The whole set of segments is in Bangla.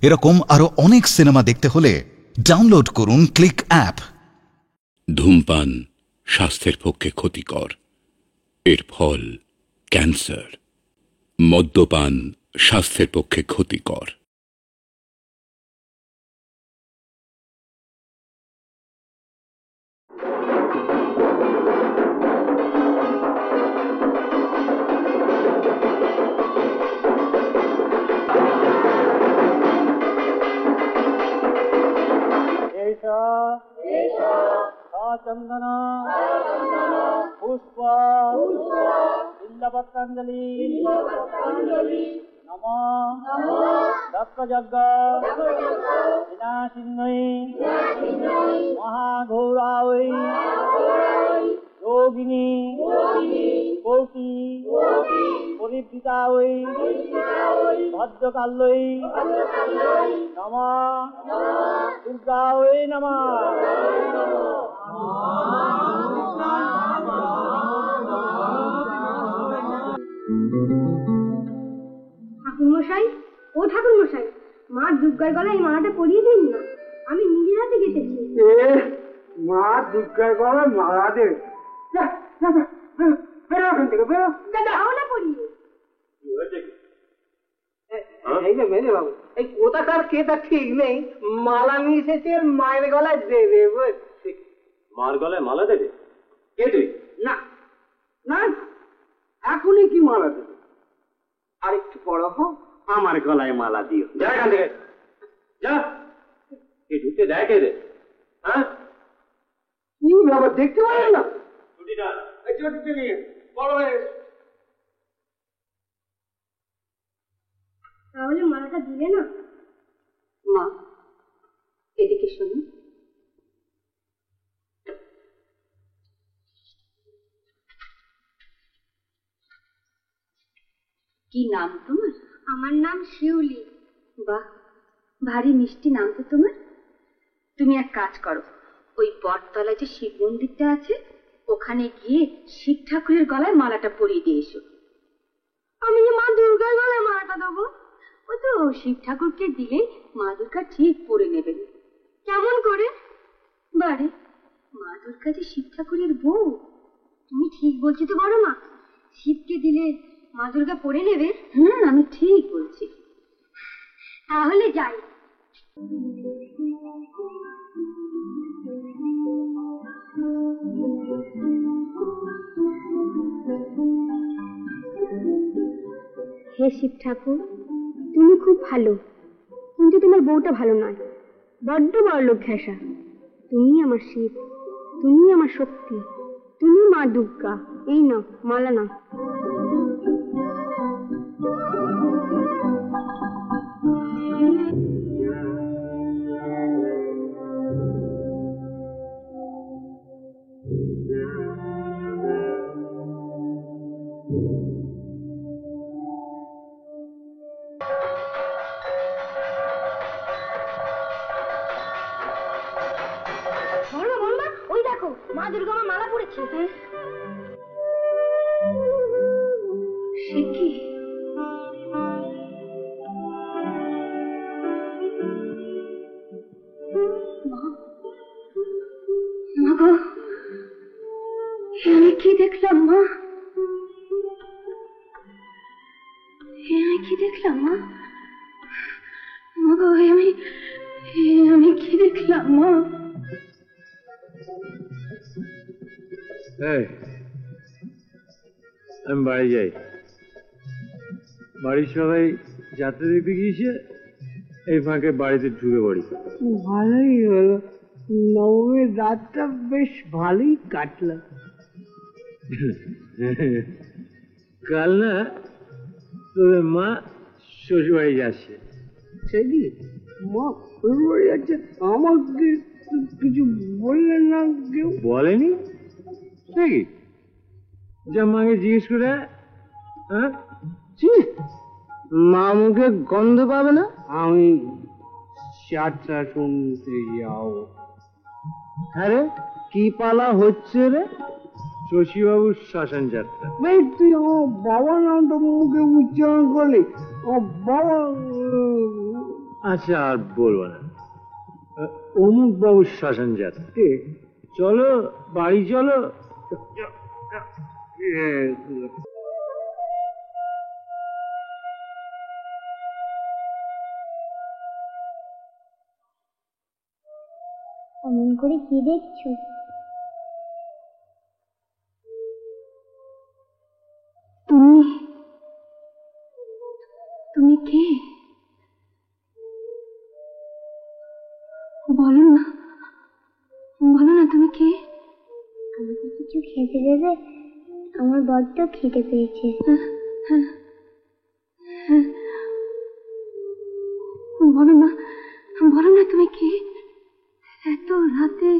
এরকম আরো অনেক সিনেমা দেখতে হলে ডাউনলোড করুন ক্লিক অ্যাপ। ধূমপান স্বাস্থ্যের পক্ষে ক্ষতিকর, এর ফল ক্যান্সার। মদ্যপান স্বাস্থ্যের পক্ষে ক্ষতিকর। चंदन पुष्प बिल्लपत्रांजलि नमो दत्तजग्ग विनाशिन्यै महाघोरायै योगिनी कोटि परिवृतायै भद्रकाल्यै नमः दुर्गायै नमः। ঠাকুরমশাই, ও ঠাকুরমশাই, মা দুর্গার গলায় মালাটা পরিয়ে দিন না, আমি নিজের হাতে গেঁথেছি। মা দুর্গার গলায় মালা দে? বেরো ওখান থেকে, বেরো। দাও না পরিয়ে। এই যে মেজে বাবু, এই কোথাকার কে তা ঠিক নেই, মালা নিয়ে এসেছে মায়ের গলায় দেবে। মার গলায় মালা দেবে? কে তুই? না না, এখনই কি মালা দেবে? আর একটু বড় হও, আমার গলায় মালা দিও। যা এখান থেকে, যা। কে ঢুকতে দেয় কে রে? হ্যাঁ, কি বাবা, দেখতে পারেন না? ছুটিটা এই ছুটিতে নিয়ে বড় হয়ে। তাহলে মালাটা দিলে না? মা, এদিকে শুনুন। কি নাম তোমার? আমার নাম শিউলি। বাহ, ভারী মিষ্টি নাম তো তোমার। তুমি এক কাজ করো, ওই বটতলায় যে শিব মন্দিরটা আছে ওখানে গিয়ে শিব ঠাকুরের গলায় মালাটা পরিয়ে দিয়ে এসো। আমি যে মা দুর্গার গলায় মালাটা দেবো? ও তো শিব ঠাকুরকে দিলে মা দুর্গা ঠিক পরে নেবেন। কেমন করে? বারে, মা দুর্গা যে শিব ঠাকুরের বউ। তুমি ঠিক বলছি তো বড় মা, শিবকে দিলে মা দুর্গা পরে নেবে? আমি ঠিক বলছি। তাহলে যাই। হে শিব ঠাকুর, তুমি খুব ভালো, কিন্তু তোমার বউটা ভালো নয়, বড্ড বড়লোক ঘেঁষা। তুমি আমার শিব, তুমি আমার শক্তি, তুমি মা দুর্গা। এই নাও মালা, নাও। ওই দেখো, মা দুর্গা আমার মালা পড়েছে। সে কি? মা গো, আমি কি দেখলাম মা? আমি কি দেখলাম মা? মা গো, আমি কি দেখলাম মা? আমি বাড়ি যাই। বাড়ির সবাই যাত্রা দেখতে গিয়েছে, এই ফাঁকে বাড়িতে ঢুকে পড়ি। ভালোই হলো, নবমীর রাতটা বেশ ভালোই কাটলো। কাল না তোদের মা শ্বশুর বাড়ি যাচ্ছে। সে কি মা শ্বশুর বাড়ি যাচ্ছে? আমাকে কিছু বললেন না? কেউ বলেনি? সে কি, যা মাকে জিজ্ঞেস করে। হ্যাঁ, মা মুখে গন্ধ পাবে না? আমি যাত্রা শুনতে যাও। হ্যাঁ রে, কি পালা হচ্ছে রে? শশীবাবুর শ্মশান যাত্রা। ভাই, তুই আমার বাবার নামটা মুখে উচ্চারণ করলি। আমার বাবা আচ্ছা আর বলবো না। অমুক বাবুর শ্মশান যাত্রী, চলো বাড়ি চলো। অমন করে কি দেখছো? তুমি তুমি কে? বলো না, বলো না তুমি কে? আমাকে কিছু খেতে দেবে? আমার বড্ড খিদে পেয়েছে। বলো না, বলো না তুমি কে? এত রাতে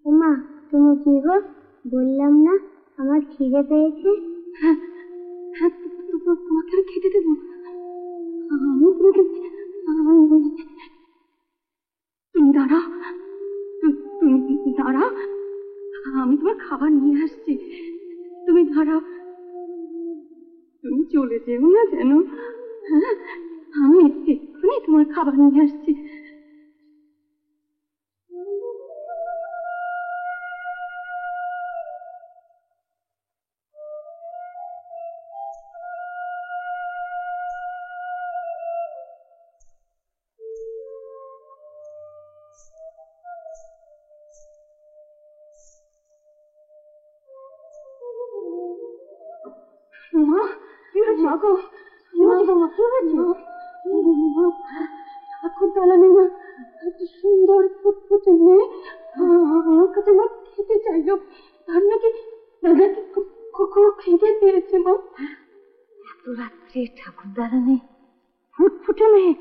মা, তুমি কি গো? বললাম না আমার খিদে পেয়েছে। হ্যাঁ, তোমাকে আর খেতে দেবো? আমি তোমাকে, তুমি দাঁড়াও, তুমি দাঁড়াও, আমি তোমার খাবার নিয়ে আসছি। তুমি দাঁড়াও, তুমি চলে যেও না যেন। হ্যাঁ, আমি এক্ষুনি তোমার খাবার নিয়ে আসছি। মা, কি হয়েছে? মা গো, কি হয়েছে? মা, কি হয়েছে? ঠাকুর দালানে না একটা সুন্দর ফুটফুটে মেয়ে আমার কাছে মা খেতে চাইলো। তার নাকি কখনো খেতে পেয়েছে। মা, এত রাত্রে ঠাকুর দালানে ফুটফুটে মেয়ে?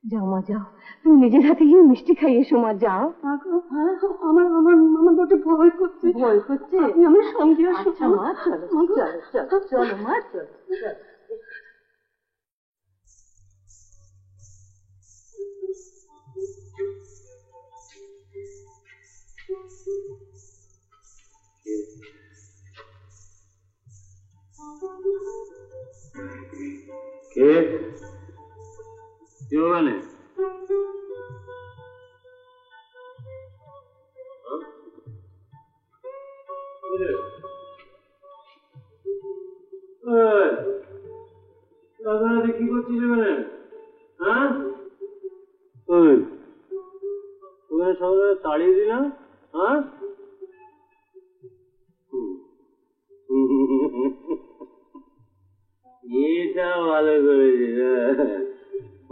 যাও মা, যাও, তুমি নিজের হাতে গিয়ে মিষ্টি খাইয়ে এসো। মা, যাও। আমার আমার আমার বড় ভয় করছে। ভয় করছে? আপনি আমার সঙ্গে আসো। আচ্ছা মা, চলো চলো চলো চলো মা, চলো চলো। কে মানে? কি করছিস মানে? হ্যাঁ, তোকে সবাই তাড়িয়ে দিলাম। হ্যাঁ, এটা ভালো করেছিস।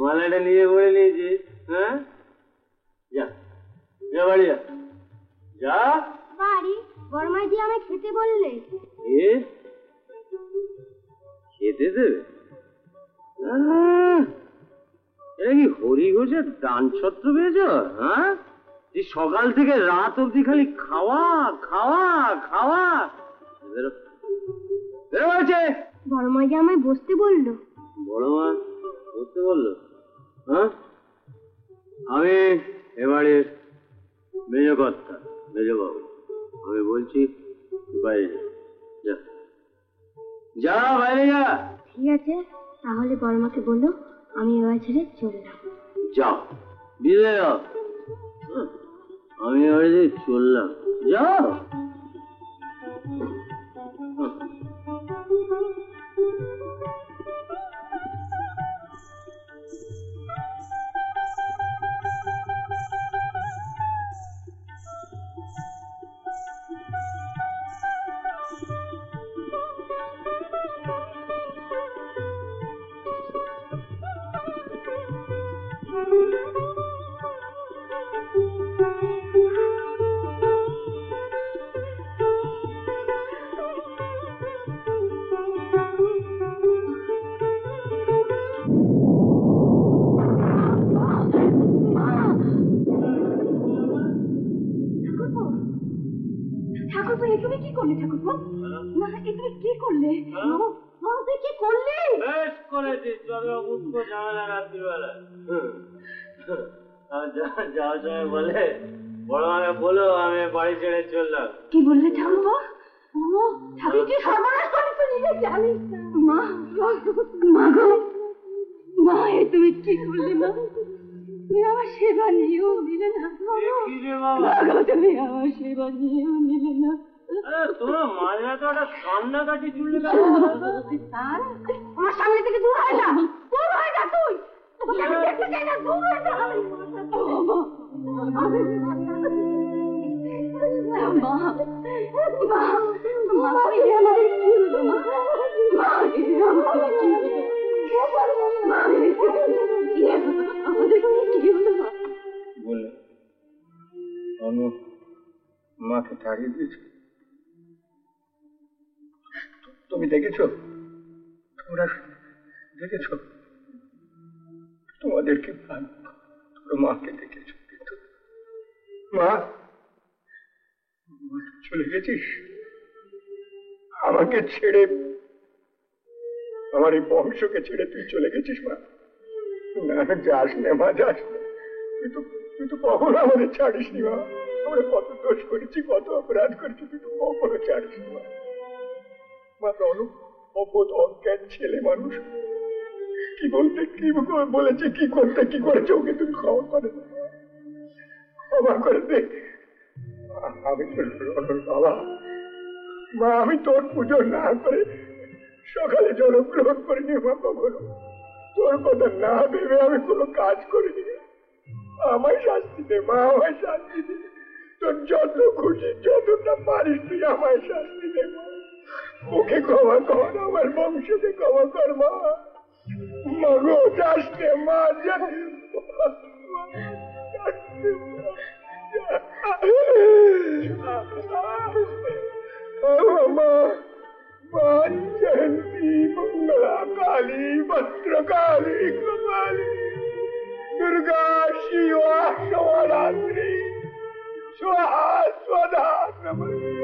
মালাটা নিয়ে পড়ে নিয়েছিস। হ্যাঁ, যা যা বাড়ি যা। যা বাড়ি? বড়মাই দিয়ে আমায় খেতে বললে। এ খেতে দেবে? এটা কি হরি ঘোষের দান ছত্র পেয়েছ? হ্যাঁ, যে সকাল থেকে রাত অব্দি খালি খাওয়া খাওয়া খাওয়া। বেরো বেরো বলছে। বড়মাই দিয়ে আমায় বসতে বললো। বড় মা বসতে বললো? হ্যাঁ, আমি এবারের মেজ কর্তা, মেজবাবু। আমি বলছি বাইরে যা, যা বাইরে যা। ঠিক আছে, তাহলে বড়মাকে বললো আমি এবার ছেড়ে চললাম। যাও, বিদায় যাও। আমি এবারে চললাম, যাও। ঠাকুরপো, এ তুমি কি করলে? ঠাকুরপো, না, এ তুমি কি করলে? তুই কি করলি? বেশ করেছিস, তবে অবুদ্ধ ঝামেলা রাত্রিবেলা। যাওয়ার সময় বলে বড় মাকে বলো আমি বাড়ি ছেড়ে চললাম। কি বললে ঠাকুরপো? ঠাকুর কি সর্বনাশ করে তো নিজে জানিস না। মা, মা গো, মা এ তুমি কি করলে মা? তুমি আমার সেবা নিয়েও নিলে না। মা গো, তুমি আমার সেবা নিয়েও নিলে না। তোমার মাঝে তো একটা কান্নাকাটি চুললে আমার সামনে থেকে দূর হয় না, দূর হয় না তুই। আমি দেখতে চাই না, দূর হয় না। মা, মা, মা, এ আমাদের কি হলো মা? মা, এ আমাদের কি হলো? মা, আমাদের কি হলো মা? বললে অনু মাকে তাড়িয়ে দিয়েছে। তুমি দেখেছো? তোমরা দেখেছো? তোমাদেরকে তোর মাকে দেখেছো, কিন্তু মা চলে গেছিস আমাকে ছেড়ে, আমার এই বংশকে ছেড়ে তুই চলে গেছিস মা। না যাস না মা, যাস না। তুই তো কখনো আমাদের ছাড়িস নি মা। আমরা কত দোষ করেছি, কত অপরাধ করেছি, তুই তো কখনো ছাড়িস নি মা। মা তো অপদ অজ্ঞান ছেলে মানুষ, কি বলতে কি বলেছে, কি করতে কি করেছে, ওকে তুমি ক্ষমা করে দে, ক্ষমা করে দে। আমি তোর রনর বাবা মা, আমি তোর পুজো না করে সকালে জলগ্রহণ করিনি মা, কখনো তোর কথা না ভেবে আমি কোনো কাজ করিনি। আমায় শাস্তি দে মা, আমায় শাস্তি দে। তোর যত খুশি যতটা পারিস তুই আমায় শাস্তি দে মা। ওকে ক্ষমা কর, আমার বংশকে ক্ষমা কর মা। মাগো যাস নে মা, মা जयंती मंगला काली भद्रकाली कपाली दुर्गा शिवा शिवरात्रि स्वाहा स्वधा नमस्ते।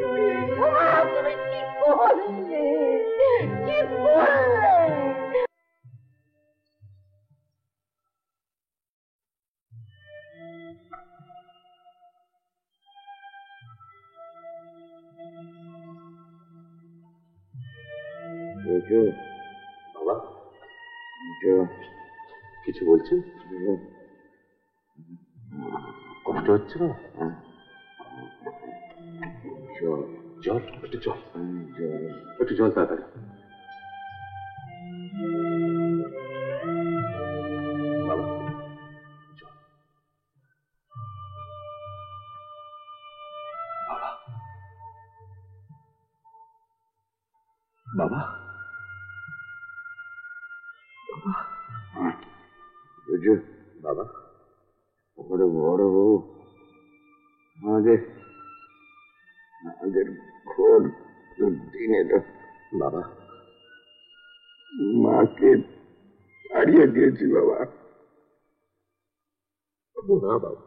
বাবা কিছু বলছেন? কষ্ট হচ্ছে না? জল একটু জল, একটু জল তাড়াতাড়ি। বাবা জল। বাবা বাবা বাবা বড় বড় বউ আমাদের ঘোর দিনে তো বাবা মাকে হারিয়ে দিয়েছি বাবা। না বাবা,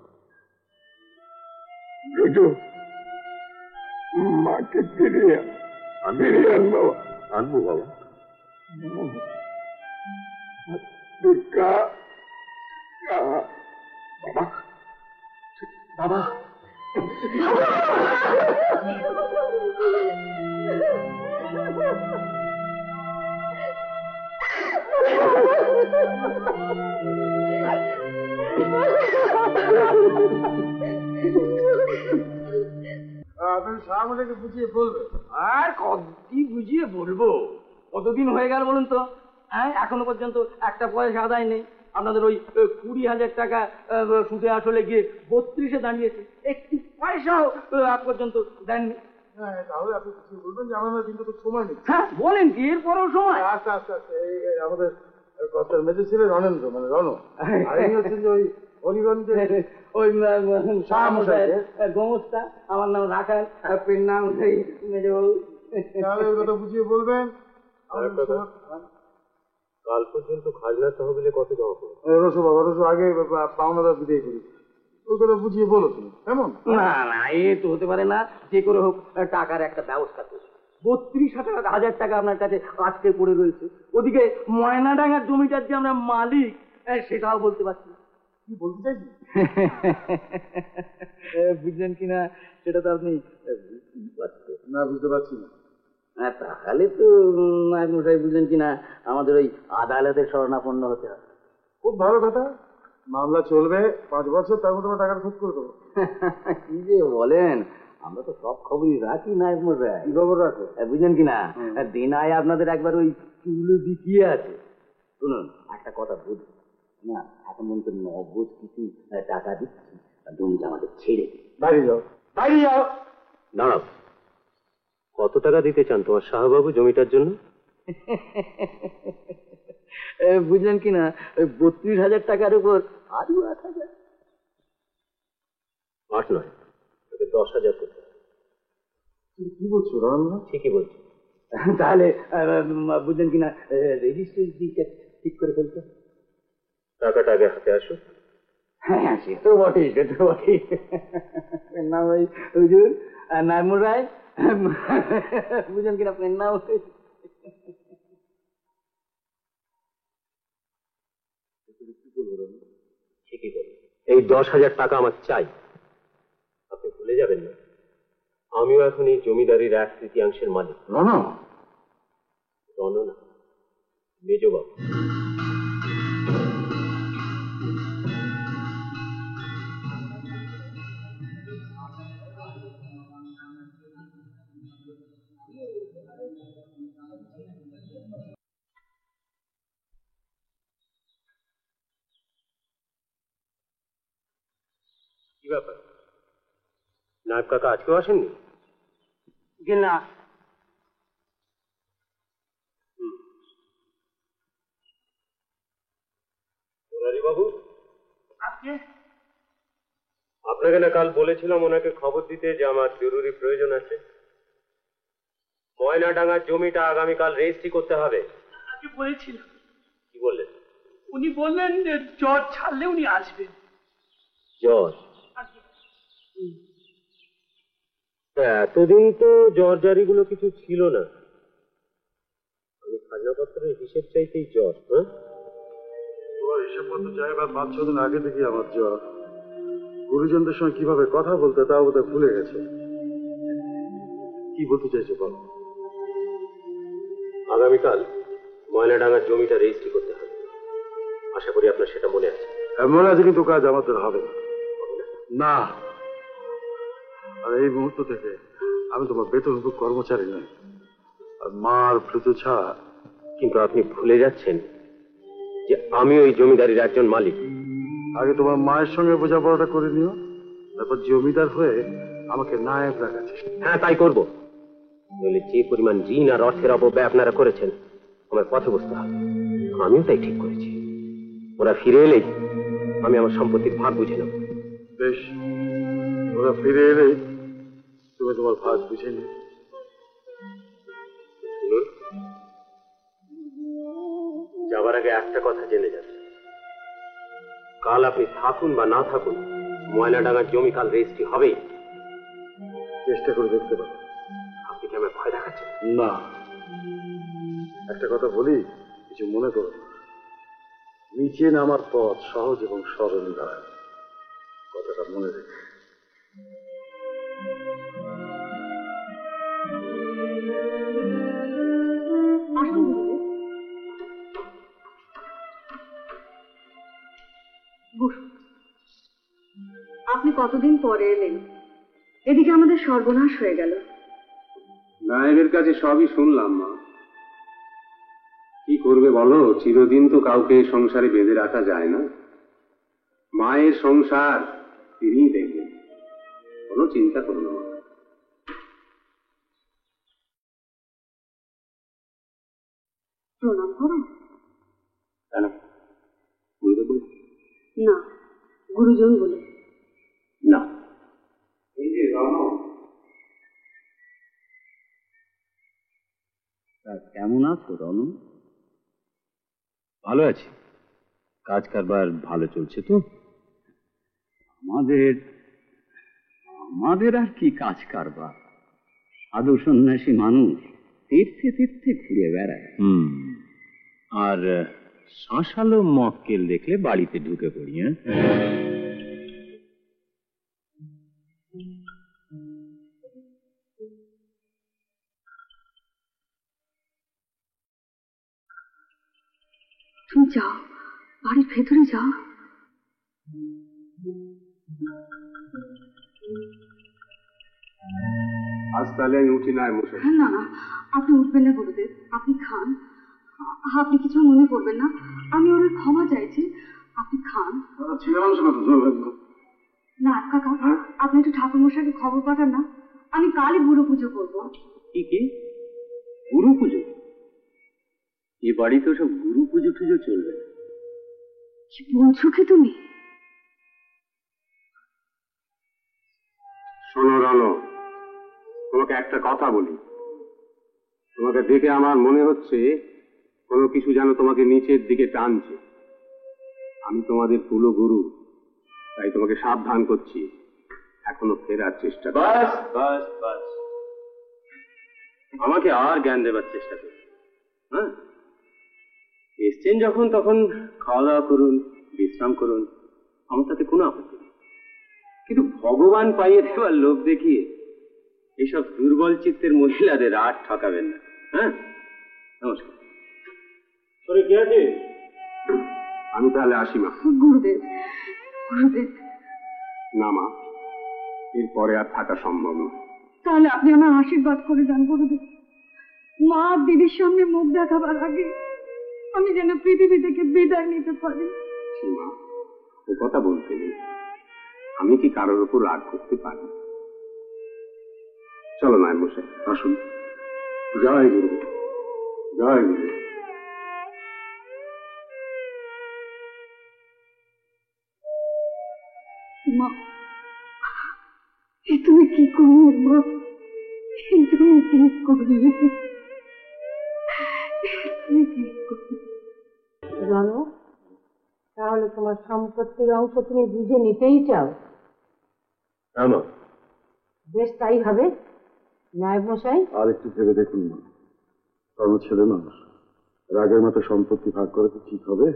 মাকে ফিরিয়ে আনবো, আনবো বাবা। দুর্গা বাবা বাবা আপনি সামনেকে বুঝিয়ে বলবে। আর কি বুঝিয়ে বলবো? কতদিন হয়ে গেল বলুন তো? হ্যাঁ, এখনো পর্যন্ত একটা পয়সা আদায় নেই। আপনাদের ওই 20,000 টাকা সুদে আসলে গিয়ে 32-এ দাঁড়িয়েছে, একটি পয়সাও আজ পর্যন্ত দেননি। হ্যাঁ, তাহলে আপনি বুঝিয়ে বলবেন যে আমাদের কিন্তু তো সময় নেই। হ্যাঁ বলেন কি, এরপরেও সময়? আচ্ছা আচ্ছা আচ্ছা, আমাদের কষ্টের মেজে ছিলেন রণেন্দ্র, মানে রণ, আর ইনি হচ্ছেন যে ওই হরিগঞ্জের ওই গোমস্তা। আমার নাম রাখাল, পেন নাম মেজবাবু। তাহলে ওই কথা বুঝিয়ে বলবেন। কাল পর্যন্ত খাজনা তহবিলে কত জমা করবে? রসু আগে পাওনাদার বিদায় করি, ওই কথা বুঝিয়ে বলো তুমি। কেমন? না না, এ তো হতে পারে না। যে করে হোক টাকার একটা ব্যবস্থা করো। 32,000 টাকা আপনার কাছে আটকে পড়ে রয়েছে। ওদিকে ময়নাডাঙ্গার জমিটার যে আমরা মালিক সেটাও বলতে পারছি না। কি বলতে চাইছি বুঝলেন কিনা সেটা তো আপনি না, বুঝতে পারছি না। তাহলে তো নায়ক মশাই বুঝলেন কিনা আমাদের ওই আদালতের শরণাপন্ন হতে হবে। খুব ভালো কথা, মামলা চলবে 5 বছর, তার মধ্যে টাকা শোধ করে দেবো। কি যে বলেন, আমরা তো সব খবরই রাখি নায়ক মশাই। কি খবর রাখো? বুঝলেন কিনা, দিনায় আপনাদের একবার ওই চুলো বিকিয়ে আছে। শুনুন একটা কথা বুঝুন না, এখন পর্যন্ত নগদ কিছু টাকা দিচ্ছি, জমিটা আমাদের ছেড়ে দিন। বাইরে যাও, বাইরে যাও। দাঁড়াও, কত টাকা দিতে চান তোমার শাহবাবু জমিটার জন্য? বুঝলেন কিনা, ওই 32,000 টাকার উপর আরো 8,000। 8 নয়, তোকে 10,000 করতে হবে। কি বলছো রামনা? ঠিকই বলছি। তাহলে বুঝলেন কিনা, রেজিস্ট্রি ঠিক করে ফেলতে। টাকাটা আগে হাতে আসুক। হ্যাঁ সে তো বটেই, সে তো বটেই। নাম ওই হুজুর নাইমুর রায়, বুঝলেন কিনা, আপনার নাম ঠিকই বল, এই 10,000 টাকা আমার চাই। আপনি ভুলে যাবেন না, আমিও এখন এই জমিদারির 1/3 মালিক। রণ না, মেজবাবু। কি ব্যাপার, নায়ক কাকা আজকেও আসেননি? না, বাবু, আপনাকে না কাল বলেছিলাম ওনাকে খবর দিতে যে আমার জরুরি প্রয়োজন আছে। ময়নাডাঙ্গার জমিটা আগামীকাল রেজিস্ট্রি করতে হবে। আগে বলেছিলাম। কি বললেন? উনি বললেন যে জ্বর ছাড়লে উনি আসবেন। জ্বর? এতদিন তো জ্বর জারিগুলো কিছু ছিল না। আমি খাজনাপত্রের হিসেব চাইতেই জ্বর। হ্যাঁ, তোমার হিসেবপত্র চাইবার 5-6 দিন আগে থেকে আমার জ্বর। গুরুজনদের সঙ্গে কিভাবে কথা বলতে তাও বোধহয় ভুলে গেছে। কি বলতে চাইছো বলো? আগামীকাল ময়নাডাঙ্গার জমিটা রেজিস্ট্রি করতে হবে। আশা করি আপনার সেটা মনে আছে। মনে আছে, কিন্তু কাজ আমাদের হবে না। না, আর এই মুহূর্ত থেকে আমি তোমার বেতনভোগ কর্মচারী নই, আর মার ভৃতু ছাড়া। কিন্তু আপনি ভুলে যাচ্ছেন যে আমি ওই জমিদারির একজন মালিক। আগে তোমার মায়ের সঙ্গে বোঝাপড়াটা করে নিও, তারপর জমিদার হয়ে আমাকে নায়ক রাখাচ্ছে। হ্যাঁ, তাই করবো। নইলে যে পরিমাণ ঋণ আর অর্থের অপব্যয় আপনারা করেছেন, আমার পথে বসতে হবে। আমিও তাই ঠিক করেছি। ওরা ফিরে এলেই আমি আমার সম্পত্তির ভাগ বুঝে নেব। বেশ, ওরা ফিরে এলে তুমি তোমার ভাগ বুঝে নিও। শুনুন, যাবার আগে একটা কথা জেনে যান, কাল আপনি থাকুন বা না থাকুন, ময়নাডাঙ্গার জমি কাল রেজিস্ট্রি হবেই। চেষ্টা করে দেখতে পারো। আপনি কি আমায় ভয় দেখাচ্ছেন? না, একটা কথা বলি, কিছু মনে করো না। নিচে নামার পথ সহজ এবং সরল দাঁড়ায়, কথাটা মনে রেখে। আপনি কতদিন পরে এলেন, এদিকে আমাদের সর্বনাশ হয়ে গেল। নায়েবের কাছে সবই শুনলাম মা। কি করবে বলো, চিরদিন তো কাউকে সংসারে বেঁধে রাখা যায় না। মায়ের সংসার তিনিই দেখবেন, কোনো চিন্তা করো না মা। প্রণাম করো। কেন, বলতে বলে? না, গুরুজন বলে। না, এই যে কেমন আছো রণ? ভালো আছি। কাজ কারবার ভালো চলছে তো? আমাদের আমাদের আর কি কাজ কারবার, সাধু সন্ন্যাসী মানুষ তীর্থে তীর্থে ঘুরে বেড়ায়। আর শাঁসালো মক্কেল দেখলে বাড়িতে ঢুকে পড়ি। হ্যাঁ, তুমি যাও, বাড়ির ভেতরে যাও। আজ তাহলে আমি উঠি নাই মশাই। না না, আপনি উঠবেন না গুরুদেব, আপনি খান। আপনি কিছু মনে করবেন না, আমি ওর ক্ষমা চাইছি, আপনি খান। না কাকা, আপনি একটু ঠাকুর মশাইকে খবর পাঠান না, আমি কালই বুড়ো পুজো করবো। কি কি গুরু পুজো? এ বাড়িতে সব গুরু পুজো টুজো চলবে না। কি বলছো কি তুমি? শোনো রনো, তোমাকে একটা কথা বলি। তোমাকে দেখে আমার মনে হচ্ছে কোনো কিছু যেন তোমাকে নিচের দিকে টানছে। আমি তোমাদের কুলো গুরু, তাই তোমাকে সাবধান করছি, এখনো ফেরার চেষ্টা করো। বাস বাস বাস, আমাকে আর জ্ঞান দেবার চেষ্টা করুন। হ্যাঁ, এসছেন যখন তখন খাওয়া দাওয়া করুন, বিশ্রাম করুন, আমার তাতে কোনো আপত্তি নেই। কিন্তু ভগবান পাইয়ে দেওয়ার লোভ দেখিয়ে এইসব দুর্বল চিত্তের মহিলাদের আর ঠকাবেন না। হ্যাঁ, নমস্কার। কি আছে? আমি তাহলে আসি মা। গুরুদেব, গুরুদেব। না মা, এরপরে আর থাকা সম্ভব নয়। তাহলে আপনি আমার আশীর্বাদ করে যান গুরুদেব। মা দিদির সামনে মুখ দেখাবার আগে আমি যেন পৃথিবী থেকে বিদায় নিতে পারি। সীমা, ও কথা বলতে নেই। আমি কি কারোর উপর রাগ করতে পারি? চলো নায়েব মশাই, আসুন। জয় গুরু, জয় গুরু। মা, তুমি কি করলে মা? তুমি কি করলে? জানো, তাহলে তোমার সম্পত্তির অংশ তুমি বুঝে নিতেই চাও? বেশ, তাই হবে। নায়েব মশাই, আর একটু ভেবে দেখুন না, কারণ ছেলে মানুষ রাগের মতো সম্পত্তি ভাগ করে তো ঠিক হবে?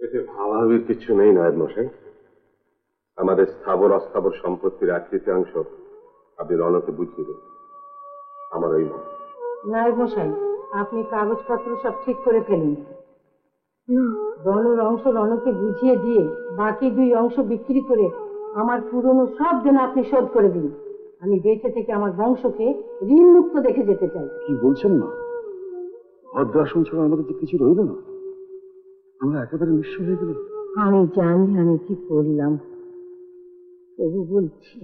এতে ভাবাভাবির কিছু নেই নায়েব মশাই। আমাদের স্থাবর অস্থাবর সম্পত্তির 1/3 আপনি রণকে বুঝিয়ে দেন, আমার ওই মত। নায়েব মশাই, আপনি কাগজপত্র সব ঠিক করে ফেলুন। রণর অংশ রণকে বুঝিয়ে দিয়ে বাকি 2 অংশ বিক্রি করে আমার পুরনো সব দেনা আপনি শোধ করে দিন। আমি বেঁচে থেকে আমার বংশকে ঋণ মুক্ত দেখে যেতে চাই। কি বলছেন না? ভদ্র আসন ছাড়া আমাদের যে কিছু রইল না, আমরা একেবারে নিঃস্ব হয়ে গেলাম। আমি জানি আমি কি করলাম, তবু বলছি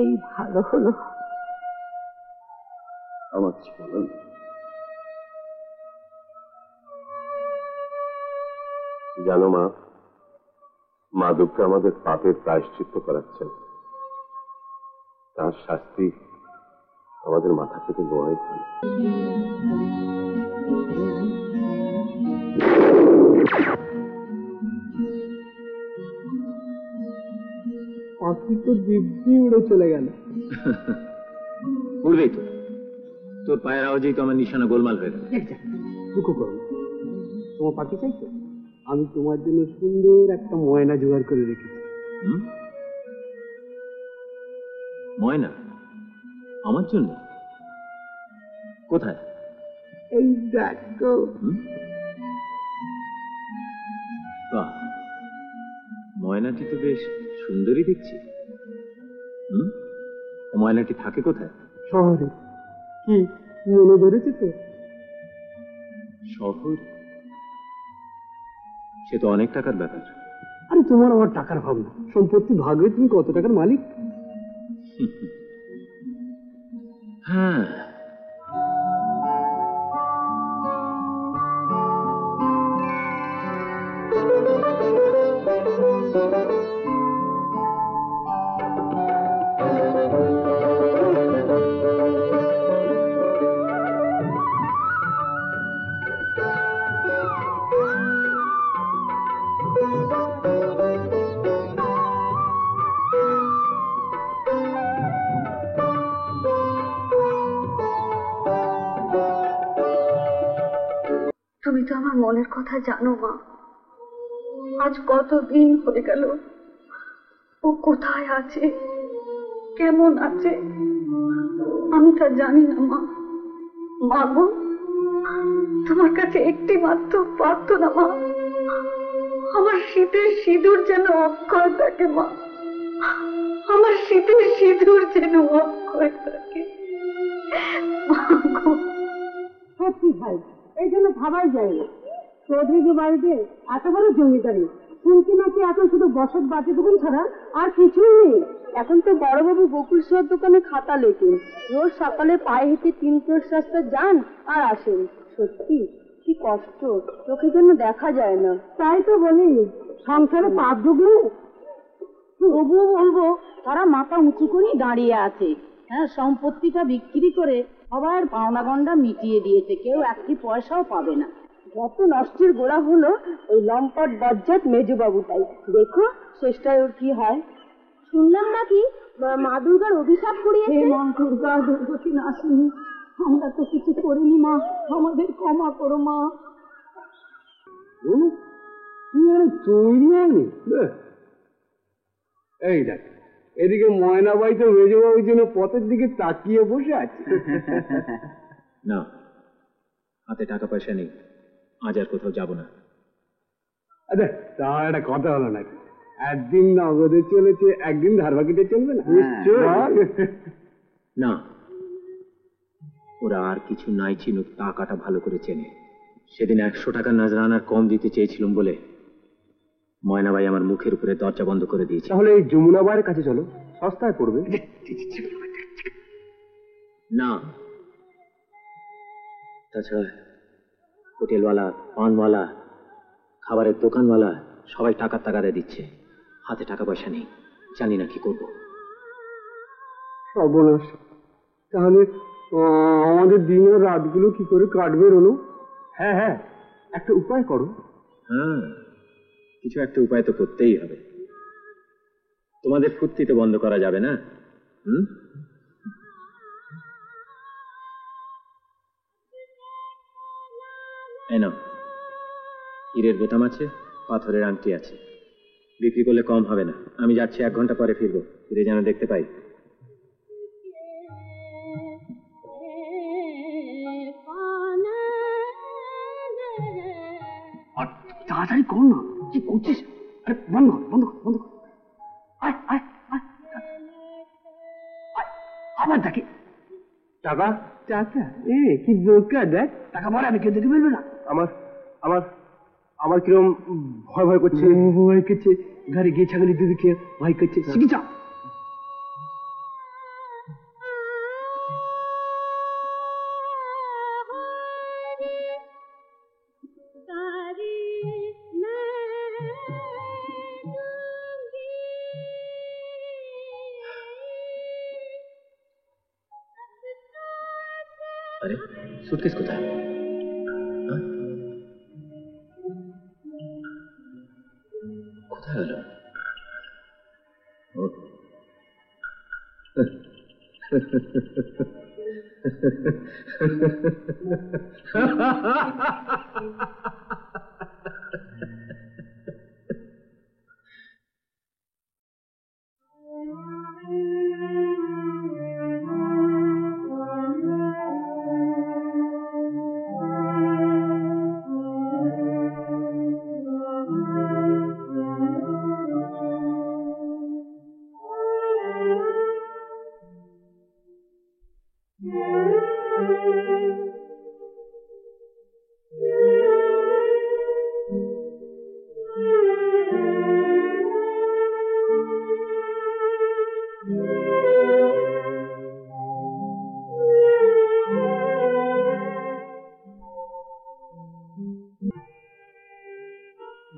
এই ভালো হলো। আমার কিছু বলেন। জানো মা, মা দুঃখে আমাদের পাপের প্রায়শ্চিত্ত করাচ্ছেন। তার শাস্তি আমাদের মাথা থেকে নোয়াই ভালো। পাখি তো দিব্যি উড়ে চলে গেল। উড়বেই তো, তোর পায়ের আওয়াজেই তো আমার নিশানা গোলমাল হয়ে গেল। দুঃখ করো না, তোমার পাখি চাইছো? আমি তোমার জন্য সুন্দর একটা ময়না জোগাড় করে রেখেছি। ময়না? আমার জন্য? কোথায়? এই দেখো। বাহ, ময়নাটি তো বেশ সুন্দরী দেখছি। ময়নাটি থাকে কোথায়? শহরে। কি মনে ধরেছে তো? শহর? সে তো অনেক টাকার ব্যাপার। আরে তোমার আমার টাকার ভাব না, সম্পত্তি ভাগ হয়ে তুমি কত টাকার মালিক। হ্যাঁ, তুমি তো আমার মনের কথা জানো মা। আজ কতদিন হয়ে গেল, ও কোথায় আছে, কেমন আছে আমি তা জানি না মা। মা গো, তোমার কাছে একটি মাত্র প্রার্থনা মা, আমার শীতের সিঁদুর যেন অক্ষয় থাকে মা, আমার শীতের সিঁদুর যেন অক্ষয় থাকে। সত্যি ভাই, এই জন্য ভাবাই যায় না চৌধুরীর বাড়িতে এত বড় জমিদারি, শুনছি নাকি এখন শুধু বসত বাটি দোকান ছাড়া আর কিছুই নেই। এখন তো বড়বাবু বকুল সোয়ার দোকানে খাতা লেখেন, রোজ সকালে পায়ে হেঁটে 3 ক্রোশ রাস্তা যান আর আসেন। সত্যি কি কষ্ট, চোখের জন্য দেখা যায় না। তাই তো বলি, সংসারে পাপ ঢুকলে তবুও বলবো তারা মাথা উঁচু করে দাঁড়িয়ে আছে। হ্যাঁ, সম্পত্তিটা বিক্রি করে সবার পাওনা গন্ডা মিটিয়ে দিয়েছে, কেউ একটি পয়সাও পাবে না। যত নষ্টের গোড়া হলো ওই লম্পট বজ্জাত মেজবাবুটাই। দেখো শেষটায় ওর কি হয়। শুনলাম নাকি মা দুর্গার অভিশাপ করিয়েছে। মা দুর্গা দুর্গতি নাসিনী, আমরা তো কিছু করিনি মা, আমাদের ক্ষমা করো মা। তৈরি হয়নি? এই দেখ, এদিকে ময়নাবাই তো মেজবাবুর জন্য পথের দিকে তাকিয়ে বসে আছে। না, হাতে টাকা পয়সা নেই, আজ আর কোথাও যাব না। আচ্ছা, তা একটা কথা হলো নাকি, একদিন নগদে চলেছে, একদিন ধার বাকিতে চলবে না? না, ওরা আর কিছু নাই চিনুক, টাকাটা ভালো করে চেনে। সেদিন 100 টাকা নজরানার কম দিতে চেয়েছিলাম বলে ময়নাবাই আমার মুখের উপরে দরজা বন্ধ করে দিয়েছে। তাহলে এই যমুনাবাইয়ের কাছে চলো, সস্তায় পড়বে। না, তাছাড়া হোটেলওয়ালা, পানওয়ালা, খাবারের দোকানওয়ালা সবাই টাকার তাগাদা দিচ্ছে, হাতে টাকা পয়সা নেই, জানি না কি করবো। সর্বনাশ, তাহলে আমাদের দিনের রাতগুলো কি করে কাটবে রনু? হ্যাঁ হ্যাঁ, একটা উপায় করো। হ্যাঁ, কিছু একটা উপায় তো করতেই হবে। তোমাদের ফুর্তি তো বন্ধ করা যাবে না। এই নাও, হীরের বোতাম আছে, পাথরের আংটি আছে, বিক্রি করলে কম হবে না। আমি যাচ্ছি, 1 ঘন্টা পরে ফিরবো, ফিরে যেন দেখতে পাই। তাড়াতাড়ি কর না, কি করছিস? আরে বন্ধ কর, বন্ধ কর, বন্ধ কর। আয় আয় আয়, আবার দেখে টাকা টাকা, কি বোকা দেখ। টাকা পরে আমি কেউ দেখে ফেলবে না। আমার আমার আমার কিরম ভয় ভয় করছে, ভয় করছে। ঘরে গিয়ে ছাগলি দুধ খেয়ে ভয় করছে। শিখি যা। আরে সুটকেস কোথায়? কোথায় গেল?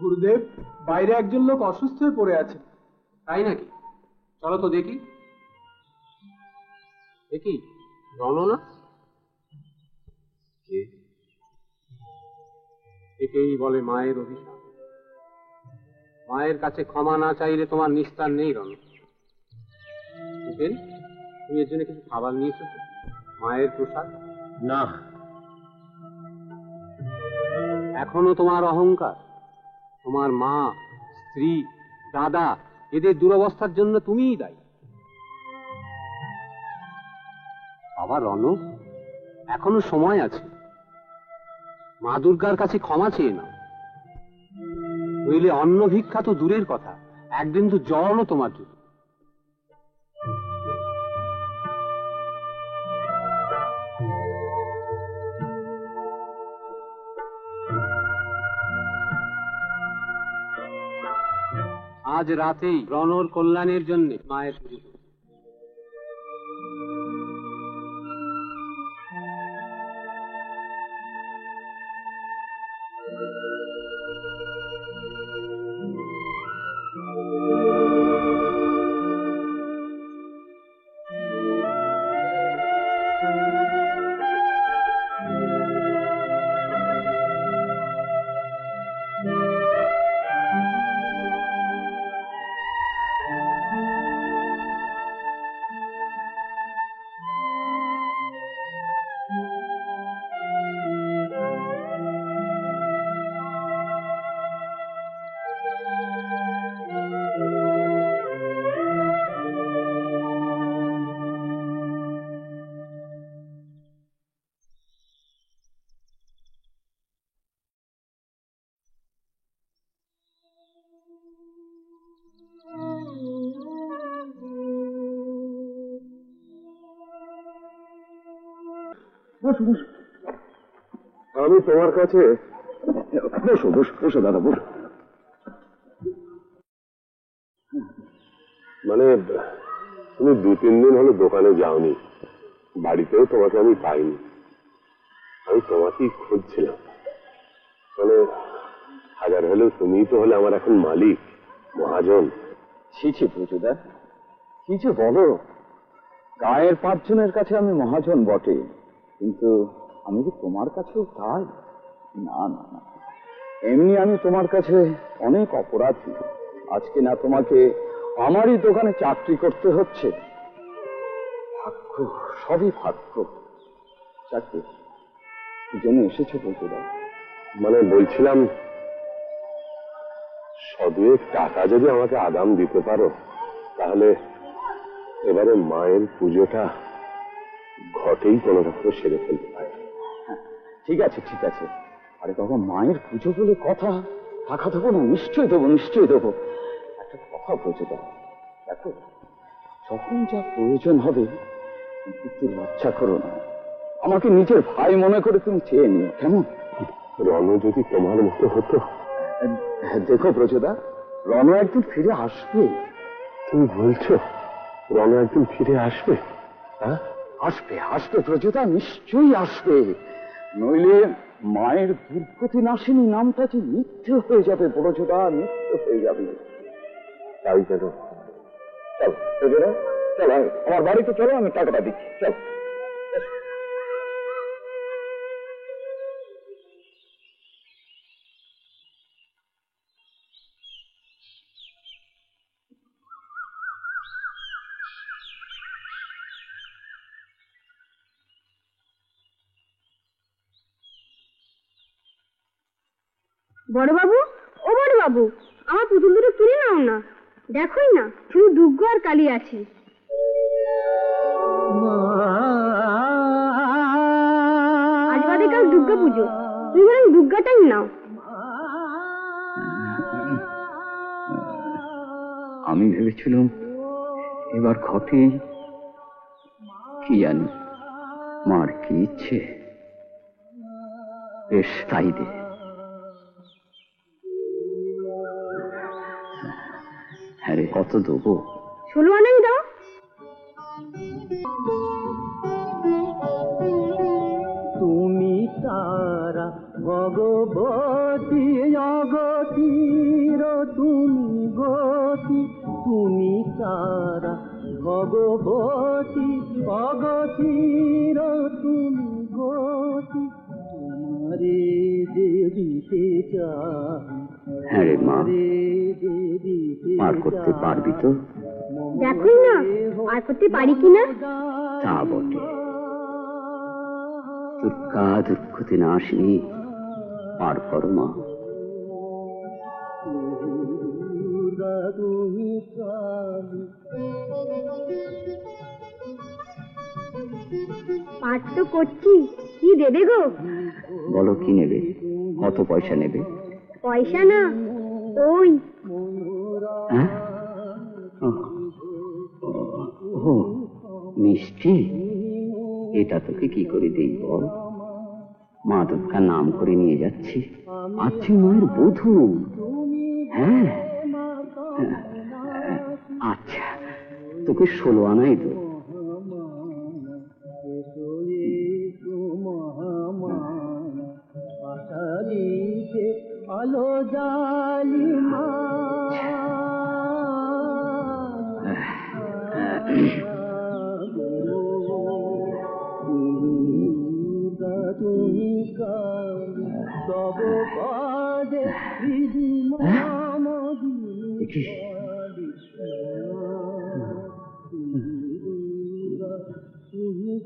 গুরুদেব, বাইরে একজন লোক অসুস্থ হয়ে পড়ে আছে। তাই নাকি? চলো তো দেখি। দেখি, রনো না? একেই বলে মায়ের অভিশাপ। মায়ের কাছে ক্ষমা না চাইলে তোমার নিস্তার নেই রনো। তুমি এর জন্য কিছু খাবার নিয়ে এসেছো? মায়ের প্রসাদ? না, এখনো তোমার অহংকার। তোমার মা, স্ত্রী, দাদা এদের দুরবস্থার জন্য তুমিই দায়ী। বাবা রনক, এখনো সময় আছে। মা দুর্গার কাছে ক্ষমা চেয়ে নাও, নইলে অন্ন ভিক্ষা তো দূরের কথা, একদিন তো জলও তোমার জন্য। আজ রাতেই রণর কল্যাণের জন্য মায়ের পুজো করব। আমি তোমার কাছে বসো বসো বসো দাদা বসো। মানে তুমি 2-3 দিন হলো দোকানে যাওনি, বাড়িতেও তোমাকে আমি পাইনি। আমি তোমাকেই খুঁজছিলাম। মানে হাজার হলেও তুমিই তো হলে আমার এখন মালিক, মহাজন। ছি প্রচুদা, কি যে বলো, গায়ের 5 জনের কাছে আমি মহাজন বটে, কিন্তু আমি কি তোমার কাছেও তাই? না না না, এমনি আমি তোমার কাছে অনেক অপরাধী। আজকে না তোমাকে আমারই দোকানে চাকরি করতে হচ্ছে। ভাগ্য, সবই ভাগ্য। চাকরি কি জন্য এসেছো প্রচুদা? মানে বলছিলাম, 100-2 টাকা যদি আমাকে আগাম দিতে পারো, তাহলে এবারে মায়ের পুজোটা ঘটেই কোনো রকম সেরে ফেলতে পারে। ঠিক আছে ঠিক আছে, আরে বাবা, মায়ের পুজো বলে কথা, টাকা দেবো না? নিশ্চয়ই দেবো, নিশ্চয়ই দেবো। একটা কথা বলছে দাও, দেখো যখন যা প্রয়োজন হবে একটু লজ্জা করো না, আমাকে নিজের ভাই মনে করে তুমি চেয়ে নিও, কেমন? রণু যদি তোমার মতো হতো। দেখো প্রচুদা, রণু একদিন ফিরে আসবে। তুমি বলছো রণু একদিন ফিরে আসবে? হ্যাঁ, আসবে আসবে প্রচুদা, নিশ্চয়ই আসবে। নইলে মায়ের দুর্গতি নাশিনী নামটা যে মিথ্যে হয়ে যাবে প্রচুদা, মিথ্যে হয়ে যাবে। তাই কেন? চলো প্রচুদা, চলো আমার বাড়িতে চলো, আমি টাকাটা দিচ্ছি, চলো। বড়বাবু, ও বড়বাবু, আমার পুতুল দুটো কিনে নাও না। দেখোই না, শুধু দুর্গা আর কালী আছে। আজ বাদে কাল দুর্গা পুজো, তুমি বরং দুর্গাটাই নাও। আমি ভেবেছিলাম এবার ঘটে, কি জানি মার কি ইচ্ছে। বেশ, তাই দে। হ্যাঁ রে, কত দেবো? 16 আনাই দাও। তুমি তারা ভগবতী জগতীর, তুমি গতি, তুমি তারা ভগবতী অগতির, তুমি গতি, তোমারে যে দিতে চাই। হ্যাঁ রে মা, পার করতে পারবি তো? দেখোই না পার করতে পারি কিনা। তা বটে, দুর্গা দুর্গতি নাশিনী, পার করো মা। পার তো করছি, কি দেবে গো? বলো কি নেবে, কত পয়সা নেবে? পয়সা না, ওই ও মিষ্টি, এটা তোকে কি করে দিই বল? মা দুর্গার নাম করে নিয়ে যাচ্ছি, আছি মায়ের বধূ। হ্যাঁ আচ্ছা, তোকে 16 আনাই তো। আলো জালি মা তুমি কালী তব পাদে হৃদি মামদি তুমি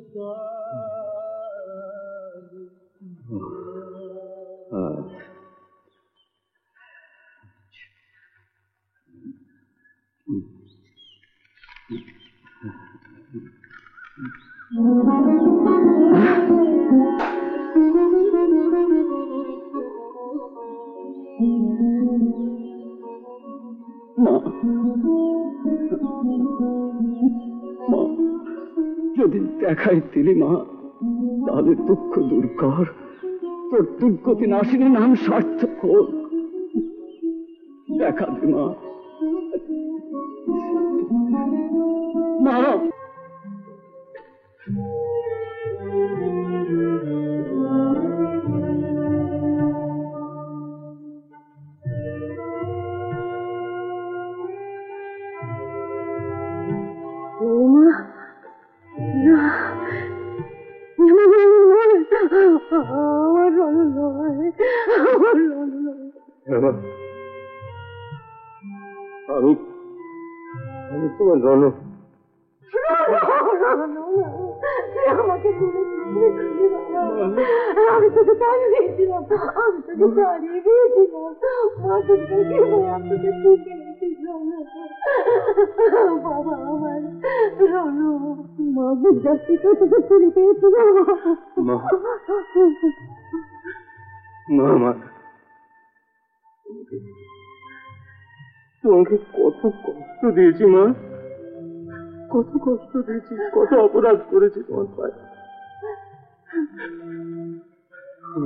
যদি দেখাই দিলি মা, তাহলে দুঃখ দূর কর, তোর দুর্গতি নাশিনী নাম সার্থক হোক। দেখা দে মা, মা। আমি তোমার রণ, আমাকে আমি তোকে তাড়িয়ে দিয়েছিলাম, আমি তোকে তাড়িয়ে দিয়েছিলাম, মা তোকে আপনাকে তুলে দিয়েছিলাম বাবা আমার রণ, মা দুর্গার থেকে তোকে চুরি পেয়েছিল। মা আমার তোমাকে কত কষ্ট দিয়েছি মা, কত কষ্ট দিয়েছি, কত অপরাধ করেছি তোমার পায়ে।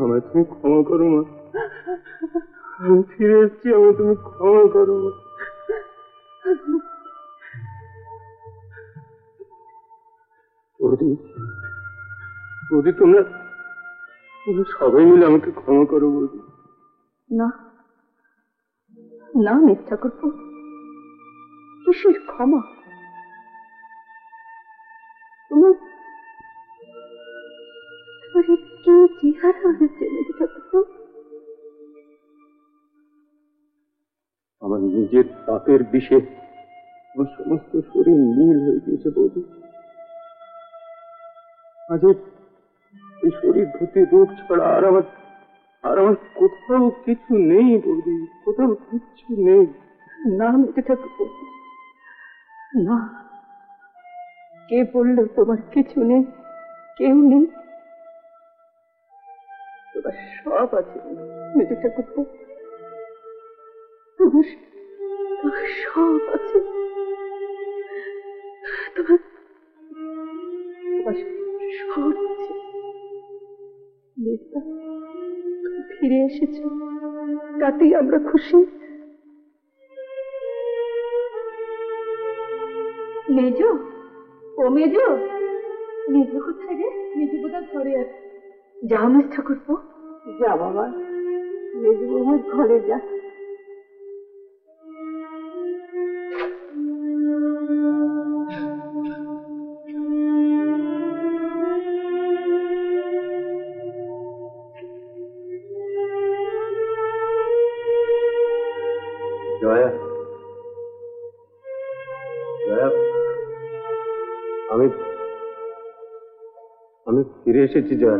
আমায় তুমি ক্ষমা করো মা, আমি ফিরে এসেছি, আমি তুমি ক্ষমা করো মা। বৌদি তোমরা সবাই মিলে আমাকে ক্ষমা করো বৌদি। না না মিথ্যা করবো, কিসের ক্ষমা? তোমার কি চেহারা হয়েছে মিথ্যা করবো? আমার নিজের পাপের বিষে আমার সমস্ত শরীর নীল হয়ে গিয়েছে বৌদি। আজ এই শরীর ভর্তি রোগ ছাড়া আর আমার কোথাও কিছু নেই বৌদি, কোথাও কিছু নেই। না মিথ্যা করবো না, কে বললো তোমার কিছু নেই? কেউ নেই, তোমার সব আছে মিথ্যা করবো, তোমার সব আছে, তোমার সব আছে। ফিরে এসেছ, তাতেই আমরা খুশি। মেজ, ও মেজ, মেজ কোথায় রে? মেজ বোধহয় ঘরে আছে। যাও মিথ্যা করবো, যা বাবা, মেজ বৌমার ঘরে যা। জয়া, জয়া, আমি ফিরে এসেছি জয়া।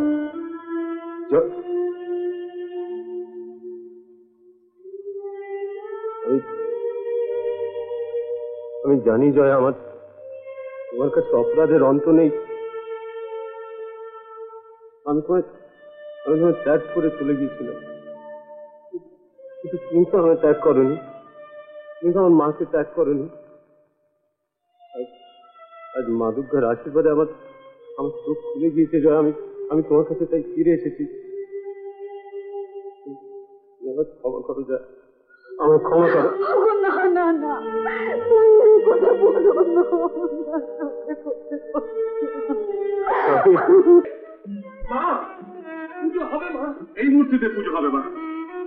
আমি জানি জয়া, তোমার কাছে অপরাধের অন্ত নেই। আমি তোমায় ত্যাগ করে চলে গিয়েছিলাম, কিন্তু তুমি তো আমায় ত্যাগ করনি, তুমি তো আমার মাকে ত্যাগ করনি। আজ মা দুর্গার আশীর্বাদে আমার চোখ খুলে গিয়েছে জয়, আমি তোমার কাছে তাই ফিরে এসেছি। ক্ষমা করো যা, আমার ক্ষমা করো। না না না, কথা বলো না। মা, পুজো হবে মা, এই মূর্তিতে পুজো হবে মা,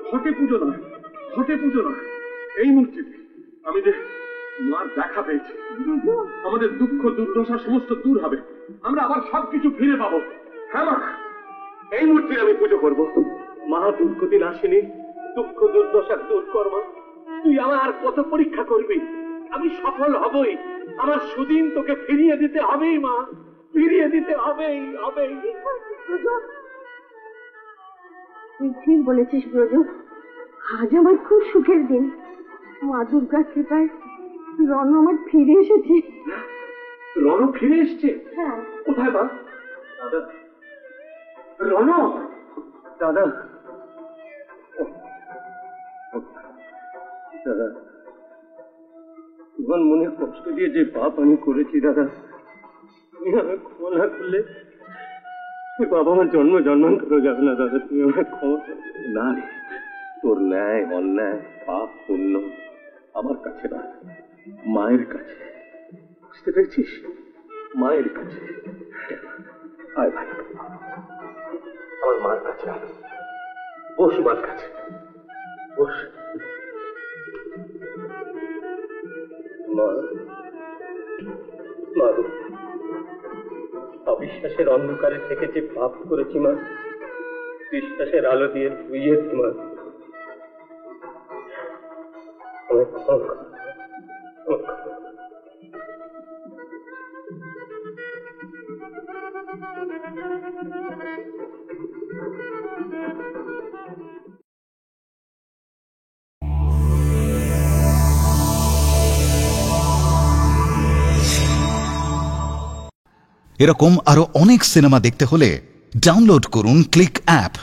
ঘটে পুজো নয়, ঘটে পুজো নয়, এই মূর্তিতে। আমি যে মার দেখা পেয়েছি, আমাদের দুঃখ দুর্দশা সমস্ত দূর হবে, আমরা আবার সবকিছু ফিরে পাবো। হ্যাঁ মা, এই মূর্তির আমি পুজো করবো। মা, দুঃখ দিন আসেনি, দুঃখ দুর্দশা দূর কর মা। তুই আমার কত পরীক্ষা করবি, আমি সফল হবই। আমার সুদিন তোকে ফিরিয়ে দিতে হবেই মা, ফিরিয়ে দিতে হবেই হবেই। তুই ঠিক বলেছিস ব্রজ, আজ আমার খুব সুখের দিন। মা দুর্গার কৃপায় রণ আমার ফিরে এসেছে। রণ ফিরে এসছে? হ্যাঁ। কোথায় মা? দাদা, রণ, দাদা, দাদা, তোমার মনে কষ্ট দিয়ে যে পাপ আমি করেছি দাদা, তুমি আমাকে ক্ষমা না করলে বাবা আমার জন্ম জন্মান্তর যাবে না দাদা, তুমি আমাকে ক্ষমা না। তোর ন্যায় অন্যায় পাপ পুণ্য আমার কাছে না, মায়ের কাছে, বুঝতে পেরেছিস? মায়ের কাছে। আয় ভাই, আমার মার কাছে আয়, বস মার কাছে, বস। মা, অবিশ্বাসের অন্ধকারে থেকে যে পাপ করেছি মা, বিশ্বাসের আলো দিয়ে ধুইয়েছি মা। এরকম আরো অনেক সিনেমা দেখতে হলে ডাউনলোড করুন ক্লিক অ্যাপ।